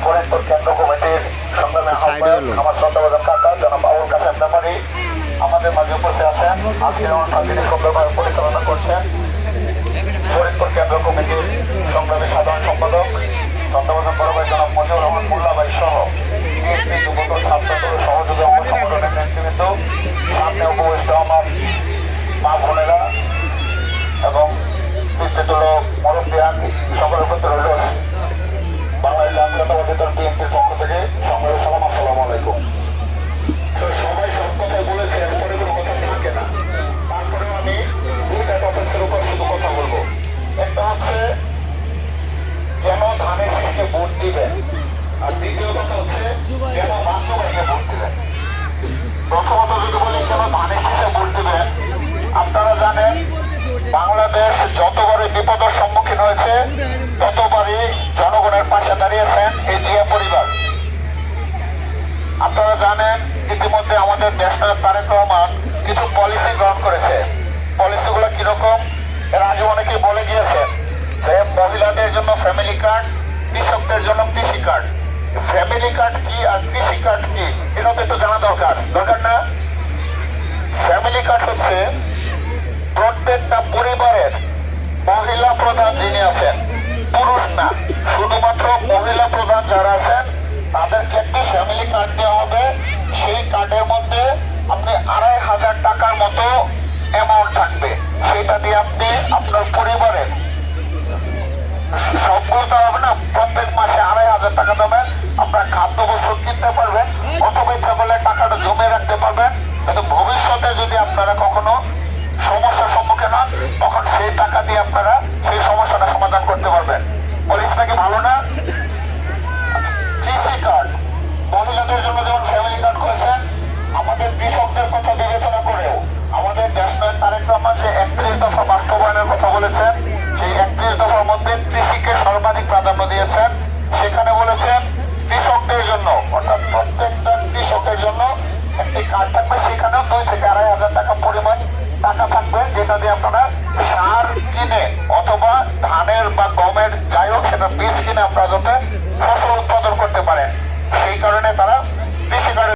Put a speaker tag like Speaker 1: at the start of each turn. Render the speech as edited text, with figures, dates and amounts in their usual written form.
Speaker 1: ফরিদপুর কেন্দ্র কমিটির সংগ্রামী আহ্বায়ক আমার শ্রদ্ধাভাজন কাকা জনাব আবুল কাসেম ব্যাপারী আমাদের মাঝে উপস্থিত আছেন। আজকের অনুষ্ঠান তিনি সুন্দরভাবে পরিচালনা করছেন। ফরিদপুর কেন্দ্র কমিটির সংগ্রামী সাধারণ সম্পাদক শ্রদ্ধাভাজন বড় ভাই জনাব মজিবুর রহমান মোল্লা ভাই সহ বিএনপি যুবদল ছাত্রদল সহযোগী অঙ্গ সংগঠনের নেতৃবৃন্দ, সামনে উপবিষ্ট আমার মা বোনেরা এবং পিতৃতুল্য মুরব্বিয়ান সকলের প্রতি রইল বাংলাদেশ জাতীয়তাবাদী দল বিএনপির পক্ষ থেকে সংগ্রামী সালাম, আসসালামু আলাইকুম। সবাই সব কথাই বলেছে, এরপরে কোনো কথা থাকে না। তারপরেও আমি দুইটা টপিকের উপর শুধু কথা বলবো। একটা হচ্ছে কেন ধানের শীষকে ভোট দিবেন, আর দ্বিতীয় কথা হচ্ছে কেন বাস্তবায়নে ভোট দিবেন। প্রথমত যদি বলি কেন ধানের শীষে ভোট দিবেন, আপনারা জানেন বাংলাদেশ যতবারই বিপদের সম্মুখীন হয়েছে ততবারই জনগণের পাশে দাঁড়িয়েছেন এই জিয়া পরিবার। আপনারা জানেন ইতিমধ্যে আমাদের দেশনায়ক তারেক রহমান কিছু পলিসি গ্রহণ করেছে। পলিসিগুলো কিরকম এর আগে অনেকেই বলে গিয়েছেন যে মহিলাদের জন্য ফ্যামিলি কার্ড, কৃষকদের জন্য কৃষি কার্ড। ফ্যামিলি কার্ড কি আর কৃষি কার্ড কি এটা তো একটু জানা দরকার না? ফ্যামিলি কার্ড হচ্ছে প্রত্যেকটা পরিবারের মহিলা প্রধান যিনি আছেন, পুরুষ না, শুধুমাত্র মহিলা প্রধান যারা আছেন তাদেরকে একটি ফ্যামিলি কার্ড দেওয়া হবে। সেই কার্ডের মধ্যে আপনি ২৫০০ টাকার মতো অ্যামাউন্ট থাকবে। সেটা দিয়ে আপনি আপনার পরিবারের সব বলতে হবে না, প্রত্যেক মাসে ২৫০০ টাকা দেবেন, আপনার খাদ্য বস্তু কিনতে পারবেন অথবা ইচ্ছা করলে টাকাটা জমে রাখতে পারবেন। কিন্তু ভবিষ্যতে যদি আপনারা কখনো সমস্যার সম্মুখীন হন তখন সেই টাকা দিয়ে আপনারা সেই সমস্যাটা সমাধান করতে পারবেন। পলিসিটা কি ভালো না? কৃষি কার্ড মহিলাদের জন্য যেমন ফ্যামিলি কার্ড করেছেন, আমাদের কৃষকদের কথা বিবেচনা করেও আমাদের দেশনায়ক তারেক রহমান যে ৩১ দফা বাস্তবায়নের কথা বলেছেন, সেই ৩১ দফার মধ্যে কৃষিকে সর্বাধিক প্রাধান্য দিয়েছেন। সেখানে বলেছেন কৃষকদের জন্য, অর্থাৎ প্রত্যেকটা কৃষকের জন্য একটি কার্ড থাকবে। সেখানেও ২ থেকে ২৫০০ টাকা পরিমাণ টাকা থাকবে, যেটা দিয়ে আপনারা সার কিনে অথবা ধানের বা গমের যাই হোক সেটা বীজ কিনে আপনারা যাতে